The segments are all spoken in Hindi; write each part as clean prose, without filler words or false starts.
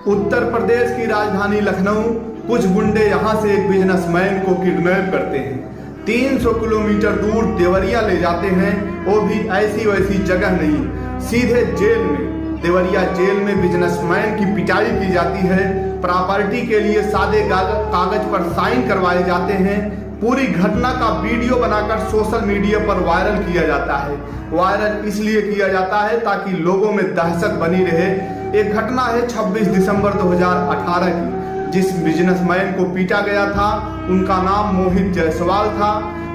उत्तर प्रदेश की राजधानी लखनऊ, कुछ गुंडे यहां से एक बिजनेसमैन को किडनैप करते हैं। 300 किलोमीटर दूर देवरिया ले जाते हैं, वो भी ऐसी वैसी जगह नहीं, सीधे जेल में। देवरिया जेल में बिजनेसमैन की पिटाई की जाती है। प्रॉपर्टी के लिए सादे कागज पर साइन करवाए जाते हैं। पूरी घटना का वीडियो बनाकर सोशल मीडिया पर वायरल किया जाता है। वायरल इसलिए किया जाता है ताकि लोगों में दहशत बनी रहे। एक घटना है 26 दिसंबर 2018 की, जिस बिजनेसमैन को पीटा गया था उनका नाम मोहित जायसवाल था।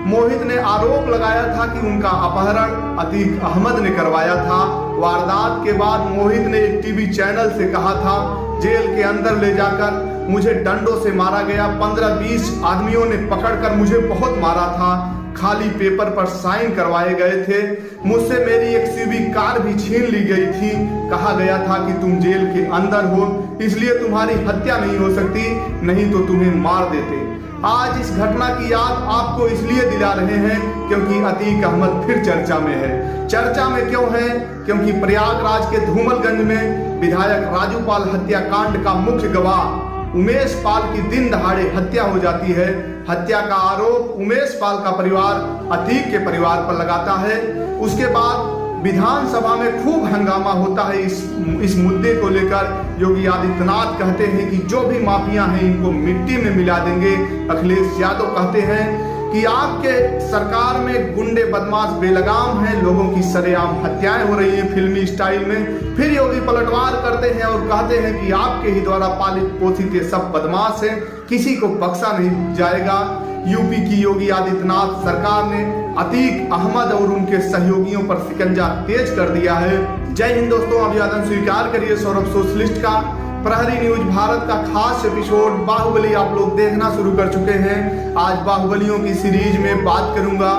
मोहित ने आरोप लगाया था कि उनका अपहरण अतीक अहमद ने करवाया था। वारदात के बाद मोहित ने एक टीवी चैनल से कहा था, जेल के अंदर ले जाकर मुझे डंडों से मारा गया, 15-20 आदमियों ने पकड़कर मुझे बहुत मारा था, खाली पेपर पर साइन करवाए गए थे, मुझसे मेरी एक सिविक कार भी छीन ली गई थी। कहा गया था कि तुम जेल के अंदर हो, इसलिए तुम्हारी हत्या नहीं हो सकती, नहीं तो तुम्हें मार देते। आज इस घटना की याद आपको इसलिए दिला रहे हैं क्योंकि अतीक अहमद फिर चर्चा में है। चर्चा में क्यों है? क्योंकि प्रयागराज के धूमलगंज में विधायक राजूपाल हत्याकांड का मुख्य गवाह उमेश पाल की दिन दहाड़े हत्या हो जाती है। हत्या का आरोप उमेश पाल का परिवार अतीक के परिवार पर लगाता है। उसके बाद विधानसभा में खूब हंगामा होता है इस मुद्दे को लेकर। योगी आदित्यनाथ कहते हैं कि जो भी माफिया हैं इनको मिट्टी में मिला देंगे। अखिलेश यादव कहते हैं कि आपके सरकार में गुंडे बदमाश बेलगाम हैं, लोगों की सरेआम हत्याएं हो रही हैं फिल्मी स्टाइल में। फिर योगी पलटवार करते हैं और कहते हैं कि आपके ही द्वारा पालित पोषित ये सब बदमाश हैं, किसी को बख्शा नहीं जाएगा। यूपी की योगी आदित्यनाथ सरकार ने अतीक अहमद और उनके सहयोगियों पर शिकंजा तेज कर दिया है। जय हिंद दोस्तों, अभिवादन स्वीकार करिए सौरभ सोशलिस्ट का। प्रहरी न्यूज भारत का खास एपिसोड बाहुबली आप लोग देखना शुरू कर चुके हैं। आज बाहुबलियों की सीरीज में बात करूंगा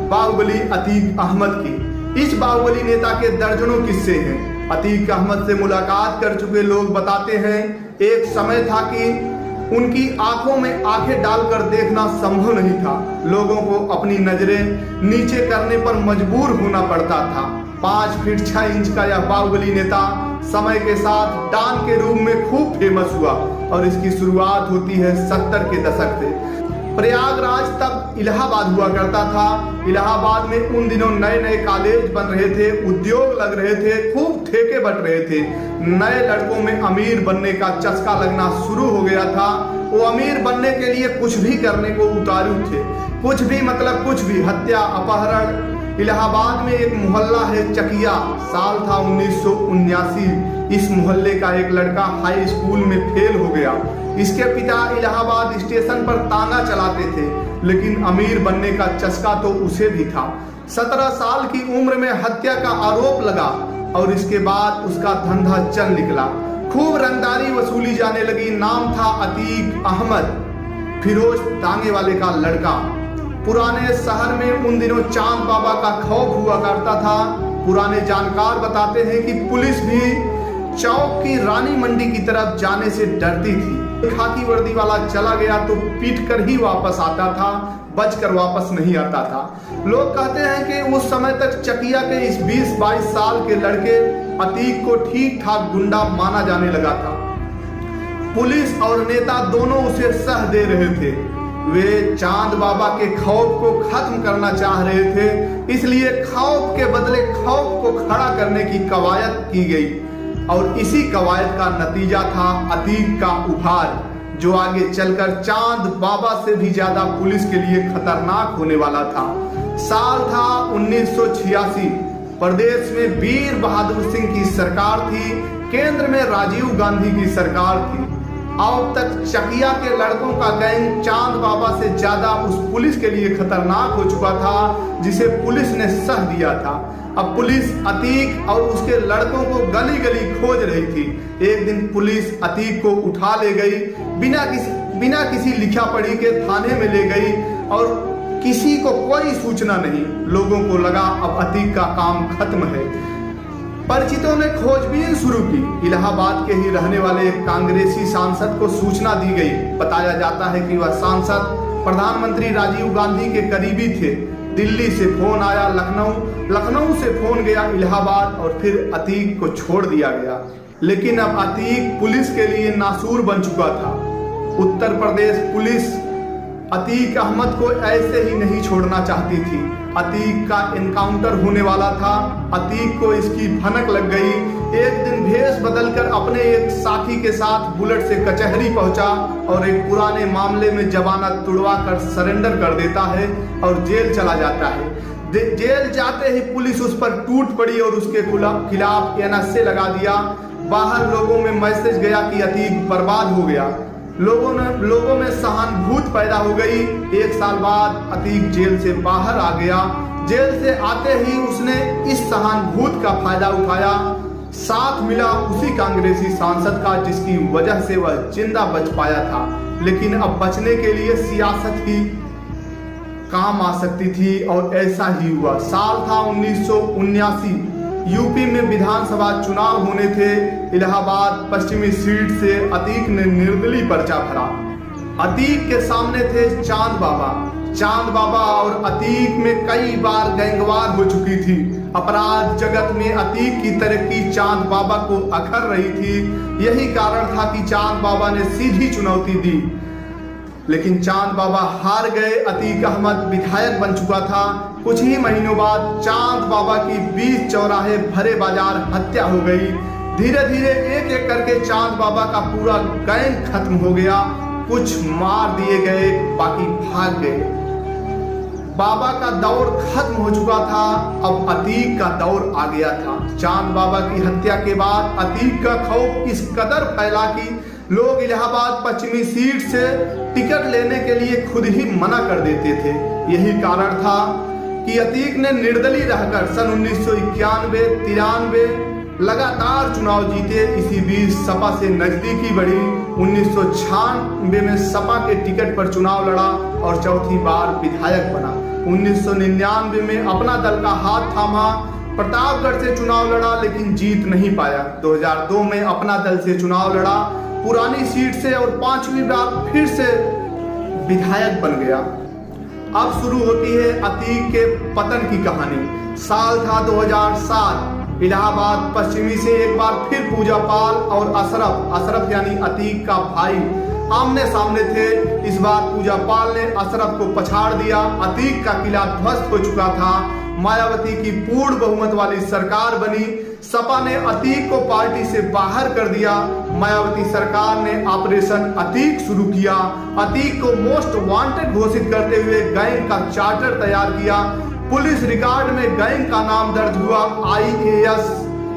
बाहुबली अतीक अहमद की। इस बाहुबली नेता के दर्जनों किस्से हैं। अतीक अहमद से मुलाकात कर चुके लोग बताते हैं, एक समय था कि उनकी आंखों में आंखें डालकर देखना संभव नहीं था। लोगों को अपनी नजरें नीचे करने पर मजबूर होना पड़ता था। 5 फीट 6 इंच का यह बाहुबली नेता समय के साथ डॉन के रूप में खूब फेमस हुआ और इसकी शुरुआत होती है 70 के दशक से। प्रयागराज तब इलाहाबाद हुआ करता था। इलाहाबाद में उन दिनों नए नए कॉलेज बन रहे थे, उद्योग लग रहे थे, खूब ठेके बट रहे थे। नए लड़कों में अमीर बनने का चस्का लगना शुरू हो गया था। वो अमीर बनने के लिए कुछ भी करने को उतारू थे, कुछ भी मतलब कुछ भी, हत्या, अपहरण। इलाहाबाद में एक मोहल्ला है चकिया, साल था 1979। इस मोहल्ले का एक लड़का हाई स्कूल में फेल हो गया। इसके पिता इलाहाबाद स्टेशन पर तांगा चलाते थे, लेकिन अमीर बनने का चस्का तो उसे भी था। 17 साल की उम्र में हत्या का आरोप लगा और इसके बाद उसका धंधा चल निकला। खूब रंगदारी वसूली जाने लगी। नाम था अतीक अहमद, फिरोज तांगे वाले का लड़का। पुराने शहर में उन दिनों चांद बाबा का खौफ हुआ करता था। पुराने जानकार बताते हैं कि पुलिस भी चौक की रानी मंडी की तरफ जाने से डरती थी। खाकी वर्दी वाला चला गया तो पीट कर ही वापस आता था, बचकर वापस नहीं आता था। लोग कहते हैं कि उस समय तक चकिया के इस 20-22 साल के लड़के अतीक को ठीक ठाक गुंडा माना जाने लगा था। पुलिस और नेता दोनों उसे सह दे रहे थे। वे चांद बाबा के खौफ को खत्म करना चाह रहे थे, इसलिए खौफ के बदले खौफ को खड़ा करने की कवायद की गई और इसी कवायद का नतीजा था अतीक का उभार, जो आगे चलकर चांद बाबा से भी ज्यादा पुलिस के लिए खतरनाक होने वाला था। साल था 1986। प्रदेश में वीर बहादुर सिंह की सरकार थी, केंद्र में राजीव गांधी की सरकार थी। अब तक चकिया के लड़कों का गैंग चांद बाबा से ज्यादा उस पुलिस के लिए खतरनाक हो चुका था, जिसे पुलिस ने सह दिया था। अब पुलिस अतीक और उसके लड़कों को गली गली खोज रही थी। एक दिन पुलिस अतीक को उठा ले गई, बिना किसी लिखा पढ़ी के थाने में ले गई और किसी को कोई सूचना नहीं। लोगों को लगा अब अतीक का काम खत्म है। परिचितों ने खोजबीन शुरू की। इलाहाबाद के ही रहने वाले एक कांग्रेसी सांसद को सूचना दी गई। बताया जाता है कि वह सांसद प्रधानमंत्री राजीव गांधी के करीबी थे। दिल्ली से फोन आया लखनऊ, लखनऊ से फोन गया इलाहाबाद और फिर अतीक को छोड़ दिया गया। लेकिन अब अतीक पुलिस के लिए नासूर बन चुका था। उत्तर प्रदेश पुलिस अतीक अहमद को ऐसे ही नहीं छोड़ना चाहती थी। अतीक का एनकाउंटर होने वाला था। अतीक को इसकी भनक लग गई। एक दिन भेष बदलकर अपने एक साथी के साथ बुलेट से कचहरी पहुंचा और एक पुराने मामले में जमानत तुड़वा कर सरेंडर कर देता है और जेल चला जाता है। जेल जाते ही पुलिस उस पर टूट पड़ी और उसके खिलाफ NSA लगा दिया। बाहर लोगों में मैसेज गया कि अतीक बर्बाद हो गया। लोगों में सहानुभूति पैदा हो गई। 1 साल बाद अतीक जेल से बाहर आ गया। जेल से आते ही उसने इस सहानुभूति का फायदा उठाया। साथ मिला उसी कांग्रेसी सांसद का जिसकी वजह से वह जिंदा बच पाया था। लेकिन अब बचने के लिए सियासत ही काम आ सकती थी और ऐसा ही हुआ। साल था 1979। यूपी में विधानसभा चुनाव होने थे। इलाहाबाद पश्चिमी सीट से अतीक ने निर्दलीय पर्चा भरा। अतीक के सामने थे चांद बाबा। चांद बाबा और अतीक में कई बार गैंगवार हो चुकी थी। अपराध जगत में अतीक की तरक्की चांद बाबा को अखर रही थी। यही कारण था कि चांद बाबा ने सीधी चुनौती दी, लेकिन चांद बाबा हार गए। अतीक अहमद विधायक बन चुका था। कुछ ही महीनों बाद चांद बाबा की 20 चौराहे भरे बाजार हत्या हो गई। धीरे धीरे एक एक करके चांद बाबा का पूरा गैंग खत्म हो गया। कुछ मार दिए गए, बाकी भाग गए। बाबा का दौर खत्म हो चुका था। अब अतीक का दौर आ गया था। चांद बाबा की हत्या के बाद अतीक का खौफ इस कदर फैला कि लोग इलाहाबाद पश्चिमी सीट से टिकट लेने के लिए खुद ही मना कर देते थे। यही कारण था कि अतीक ने निर्दलीय रहकर सन 1991, 93 लगातार चुनाव जीते। इसी बीच सपा से नजदीकी बढ़ी। 1996 में सपा के टिकट पर चुनाव लड़ा और चौथी बार विधायक बना। 1999 में अपना दल का हाथ थामा। प्रतापगढ़ से चुनाव लड़ा लेकिन जीत नहीं पाया। 2002 में अपना दल से चुनाव लड़ा पुरानी सीट से और 5वीं बार फिर से विधायक बन गया। अब शुरू होती है अतीक के पतन की कहानी। साल था 2007। इलाहाबाद पश्चिमी से एक बार फिर पूजा पाल और अशरफ यानी अतीक का भाई आमने सामने थे। इस बार पूजा पाल ने अशरफ को पछाड़ दिया। अतीक का किला ध्वस्त हो चुका था। मायावती की पूर्ण बहुमत वाली सरकार बनी। सपा ने अतीक को पार्टी से बाहर कर दिया। मायावती सरकार ने ऑपरेशन अतीक शुरू किया। अतीक को मोस्ट वांटेड घोषित करते हुए गैंग का चार्टर तैयार किया। पुलिस रिकॉर्ड में गैंग का नाम दर्ज हुआ IAS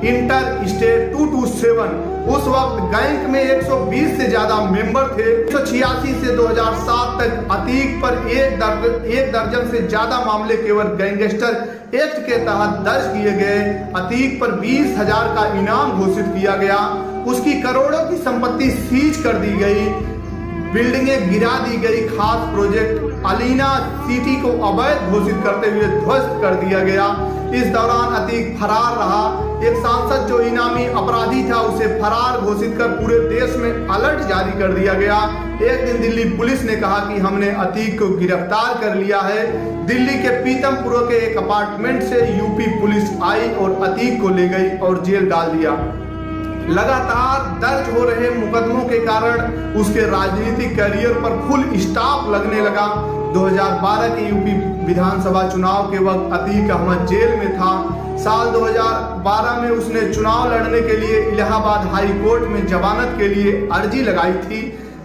इंटर स्टेट 227। उस वक्त गैंग में 120 से ज्यादा मेंबर थे। 1986 से 2007 तक अतीक पर एक दर्जन से ज्यादा मामले केवल गैंगस्टर एक्ट के तहत दर्ज किए गए। अतीक पर 20,000 का इनाम घोषित किया गया। उसकी करोड़ों की संपत्ति सीज कर दी गई। बिल्डिंगें गिरा दी गई। खास प्रोजेक्ट अलीना सिटी को अवैध घोषित करते हुए ध्वस्त कर दिया गया। इस दौरान अतीक फरार रहा। एक सांसद जो इनामी अपराधी था उसे फरार घोषित कर पूरे देश में अलर्ट जारी कर दिया गया। एक दिन दिल्ली पुलिस ने कहा कि हमने अतीक को गिरफ्तार कर लिया है। दिल्ली के पीतमपुर के एक अपार्टमेंट से यूपी पुलिस आई और अतीक को ले गई और जेल डाल दिया। लगातार दर्ज हो रहे मुकदमों के कारण उसके राजनीतिक करियर पर फुल स्टॉप लगने लगा। 2012 के यूपी विधानसभा चुनाव के वक्त अतीक अहमद जेल में था। साल 2012 में उसने चुनाव लड़ने के लिए इलाहाबाद हाई कोर्ट में जमानत के लिए अर्जी लगाई थी।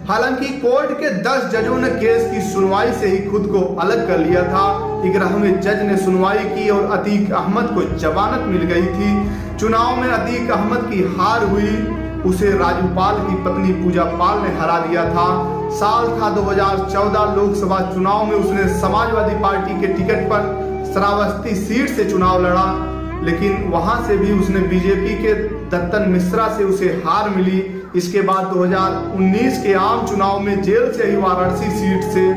हालांकि कोर्ट के 10 जजों ने केस की सुनवाई से ही खुद को अलग कर लिया था। 11वें जज ने सुनवाई की और अतीक अहमद को जमानत मिल गई थी। चुनाव में अतीक अहमद की हार हुई। उसे राजू पाल की पत्नी पूजा पाल ने हरा दिया था। साल था 2014। लोकसभा चुनाव में उसने समाजवादी पार्टी के टिकट पर श्रावस्ती सीट से चुनाव लड़ा, लेकिन वहां से भी उसने बीजेपी के दत्तन मिश्रा से उसे हार मिली। इसके बाद 2019 के आम चुनाव में जेल से ही वाराणसी सीट से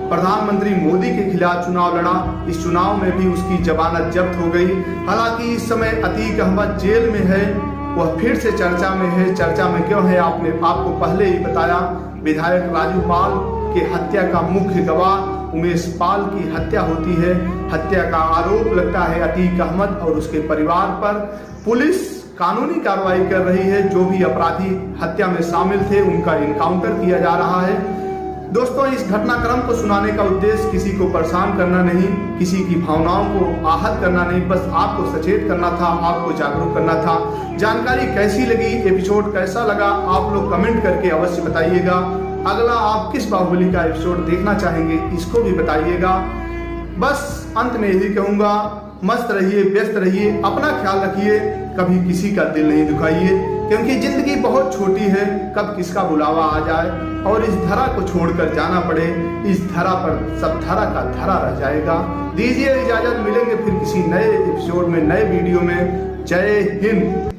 प्रधानमंत्री मोदी के खिलाफ चुनाव लड़ा। इस चुनाव में भी उसकी जमानत जब्त हो गई। हालांकि इस समय अतीक अहमद जेल में है। वह फिर से चर्चा में है। चर्चा में क्यों है आपको पहले ही बताया। विधायक राजू पाल के हत्या का मुख्य गवाह उमेश पाल की हत्या होती है। हत्या का आरोप लगता है अतीक अहमद और उसके परिवार पर। पुलिस कानूनी कार्रवाई कर रही है। जो भी अपराधी हत्या में शामिल थे उनका इनकाउंटर किया जा रहा है। दोस्तों, इस घटनाक्रम को सुनाने का उद्देश्य किसी को परेशान करना नहीं, किसी की भावनाओं को आहत करना नहीं, बस आपको सचेत करना था, आपको जागरूक करना था। जानकारी कैसी लगी, एपिसोड कैसा लगा, आप लोग कमेंट करके अवश्य बताइएगा। अगला आप किस बाहुबली का एपिसोड देखना चाहेंगे इसको भी बताइएगा। बस अंत में यही कहूँगा, मस्त रहिए, व्यस्त रहिए, अपना ख्याल रखिए, कभी किसी का दिल नहीं दुखाइए, क्योंकि जिंदगी बहुत छोटी है, कब किसका बुलावा आ जाए और इस धरा को छोड़कर जाना पड़े। इस धरा पर सब धरा का धरा रह जाएगा। दीजिए इजाजत, मिलेंगे फिर किसी नए एपिसोड में, नए वीडियो में। जय हिंद।